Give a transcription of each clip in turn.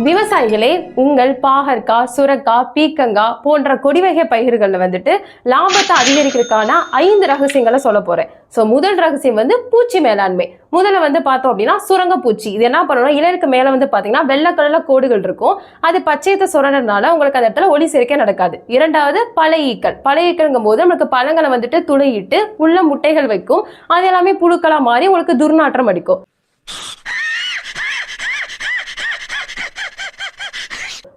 விவசாயிகளே, உங்கள் பாகற்காய், சுரக்காய், பீக்கங்காய் போன்ற கொடிவகை பயிர்களில் வந்துட்டு லாபத்தை அதிகரிக்கிறதுக்கான 5 ரகசியங்களை சொல்ல போறேன். ஸோ முதல் ரகசியம் வந்து பூச்சி மேலாண்மை. முதல்ல வந்து பார்த்தோம் அப்படின்னா சுரங்க பூச்சி. இது என்ன பண்ணணும், இலைக்கு மேலே வந்து பார்த்தீங்கன்னா வெள்ளை கலர்ல கோடுகள் இருக்கும். அது பச்சையத்தை சுரண்டனால உங்களுக்கு அந்த இடத்துல ஒளி சேர்க்கை நடக்காது. இரண்டாவது பழையீக்கள். பழையீக்கள்ங்கும் போது நமக்கு பழங்களை வந்துட்டு துளையிட்டு உள்ள முட்டைகள் வைக்கும். அது எல்லாமே புழுக்களா மாறி உங்களுக்கு துர்நாற்றம் அடிக்கும்.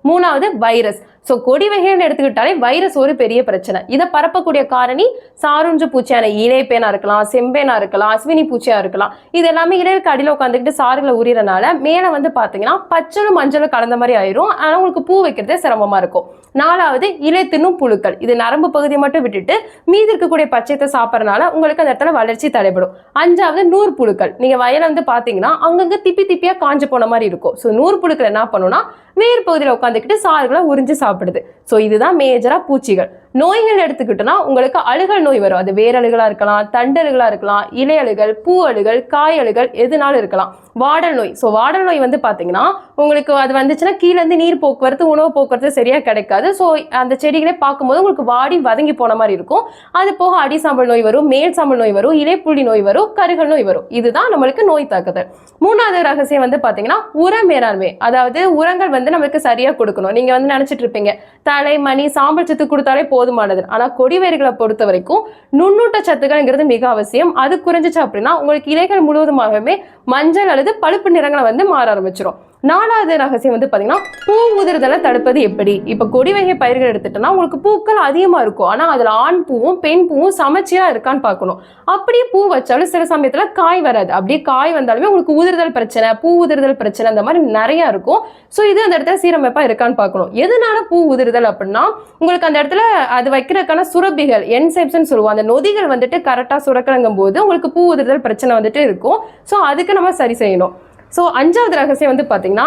மூணாவது வைரஸ். ஸோ கொடி வகைன்னு எடுத்துக்கிட்டாலே வைரஸ் ஒரு பெரிய பிரச்சனை. இதை பரப்பக்கூடிய காரணி சாருஞ்சு பூச்சியான இலைப்பேனா இருக்கலாம், செம்பேனா இருக்கலாம், அஸ்வினி பூச்சியா இருக்கலாம். இது எல்லாமே இலைக்கு அடியில் உட்காந்துக்கிட்டு சாறுகளை உரியறனால மேலே வந்து பார்த்தீங்கன்னா பச்சளும் மஞ்சளும் கலந்த மாதிரி ஆயிரும். ஆனால் உங்களுக்கு பூ வைக்கிறதே சிரமமா இருக்கும். நாலாவது இலை தின்னும் புழுக்கள். இது நரம்பு பகுதியை மட்டும் விட்டுட்டு மீதி இருக்கக்கூடிய பச்சையத்தை சாப்பிட்றதுனால உங்களுக்கு அந்த இடத்துல வளர்ச்சி தடைபடும். அஞ்சாவது நூறு புழுக்கள். நீங்க வயலை வந்து பார்த்தீங்கன்னா அங்கங்க திப்பி திப்பியா காஞ்சு போன மாதிரி இருக்கும். ஸோ நூறு புழுக்கள் என்ன பண்ணுன்னா வேர் பகுதியில் உட்காந்துக்கிட்டு சாறுகளை உறிஞ்சு சாப்பிடுது. ஸோ இதுதான் மேஜரா பூச்சிகள். நோய்கள் எடுத்துக்கிட்டோம்னா உங்களுக்கு அழுகல் நோய் வரும். அது வேரழுகளா இருக்கலாம், தண்டழுகளா இருக்கலாம், இலை அழுகல், பூ அழுகல், காய் அழுகல் எதுனாலும் இருக்கலாம். வாடல் நோய். ஸோ வாடல் நோய் வந்து பார்த்தீங்கன்னா உங்களுக்கு அது வந்துச்சுன்னா கீழே இருந்து நீர் போக்குவரத்து, உணவு போக்குவரத்து சரியா கிடைக்காது. ஸோ அந்த செடிகளே பார்க்கும்போது உங்களுக்கு வாடி வதங்கி போன மாதிரி இருக்கும். அது போக அடி சாம்பல் நோய் வரும், மேல் சாம்பல் நோய் வரும், இலைப்புள்ளி நோய் வரும், கருகல் நோய் வரும். இதுதான் நம்மளுக்கு நோய் தாக்குதல். மூணாவது ரகசியம் வந்து பார்த்தீங்கன்னா உர மேலாண்மை. அதாவது உரங்கள் வந்து நமக்கு சரியா கொடுக்கணும். நீங்க வந்து நினைச்சிட்டு இருப்பீங்க தலை, மணி, சாம்பல் சத்து கொடுத்தாலே போதுமானது. ஆனா கொடி வேர்களை பொறுத்த வரைக்கும் நுண்ணூட்ட சத்துக்கள்ங்கிறது மிக அவசியம். அது குறைஞ்சிச்சு அப்படின்னா உங்களுக்கு இலைகள் முழுவதுமாகவே மஞ்சள் அல்லது பழுப்பு நிறங்களை வந்து மாற ஆரம்பிச்சிடும். நாலாவது ரகசியம் வந்து பாத்தீங்கன்னா பூ உதிர்தலை தடுப்பது எப்படி. இப்ப கொடி வகை பயிர்கள் எடுத்துட்டோம்னா உங்களுக்கு பூக்கள் அதிகமா இருக்கும். ஆனா அதுல ஆண் பூவும் பெண் பூவும் சமச்சீரா இருக்கான்னு பார்க்கணும். அப்படியே பூ வச்சாலும் சில சமயத்துல காய் வராது. அப்படியே காய் வந்தாலுமே உங்களுக்கு உதிர்தல் பிரச்சனை, பூ உதிர்தல் பிரச்சனை அந்த மாதிரி நிறைய இருக்கும். ஸோ இது அந்த இடத்துல சீரமைப்பா இருக்கான்னு பார்க்கணும். எதனால பூ உதிர்தல் அப்படின்னா உங்களுக்கு அந்த இடத்துல அது வைக்கிறதுக்கான சுரப்பிகள் என்சைம்ஸ்ன்னு சொல்லுவோம். அந்த நொதிகள் வந்துட்டு கரெக்டா சுரக்கலங்கும் போது உங்களுக்கு பூ உதிர்தல் பிரச்சனை வந்துட்டு இருக்கும். ஸோ அதுக்கு நம்ம சரி செய்யணும். ஸோ அஞ்சாவது ரகசியம் வந்து பார்த்தீங்கன்னா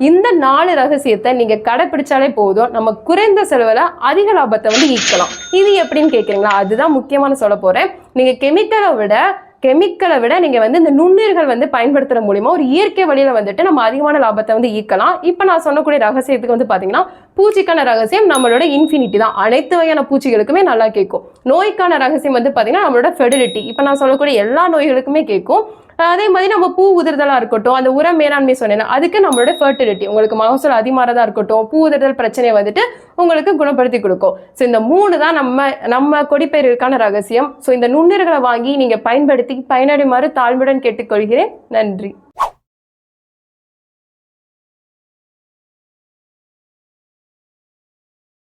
இந்த 4 ரகசியத்தை நீங்க கடைபிடிச்சாலே போதும், நம்ம குறைந்த செலவுல அதிக லாபத்தை வந்து ஈர்க்கலாம். இது எப்படின்னு கேட்குறீங்களா? அதுதான் முக்கியமான சொல்ல போறேன். நீங்க கெமிக்கலை விட நீங்க வந்து இந்த நுண்ணுயிர்கள் வந்து பயன்படுத்துற மூலியமா ஒரு இயற்கை வழியில வந்துட்டு நம்ம அதிகமான லாபத்தை வந்து ஈர்க்கலாம். இப்ப நான் சொன்னக்கூடிய ரகசியத்துக்கு வந்து பாத்தீங்கன்னா பூச்சிக்கான ரகசியம் நம்மளோட இன்ஃபினிட்டி தான். அனைத்து வகையான பூச்சிகளுக்குமே நல்லா கேட்கும். நோய்க்கான ரகசியம் வந்து பாத்தீங்கன்னா நம்மளோட ஃபெர்டிலிட்டி. இப்ப நான் சொல்லக்கூடிய எல்லா நோய்களுக்குமே கேட்கும். அதே மாதிரி நம்ம பூ உதிர்தலா இருக்கட்டும், அந்த உர மேலாண்மை சொன்னேன், அதுக்கு நம்மளோட ஃபெர்டிலிட்டி உங்களுக்கு மகசூல் அதிகமாறதா இருக்கட்டும், பூ உதிர்தல் பிரச்சனையை வந்துட்டு உங்களுக்கு குணப்படுத்தி கொடுக்கும். ஸோ இந்த 3 தான் நம்ம கொடிப்பயிர்களுக்கான ரகசியம். ஸோ இந்த நுண்ணுயிர்களை வாங்கி நீங்க பயன்படுத்தி பயனடைமாறு தாழ்மையுடன் கேட்டுக்கொள்கிறேன். நன்றி.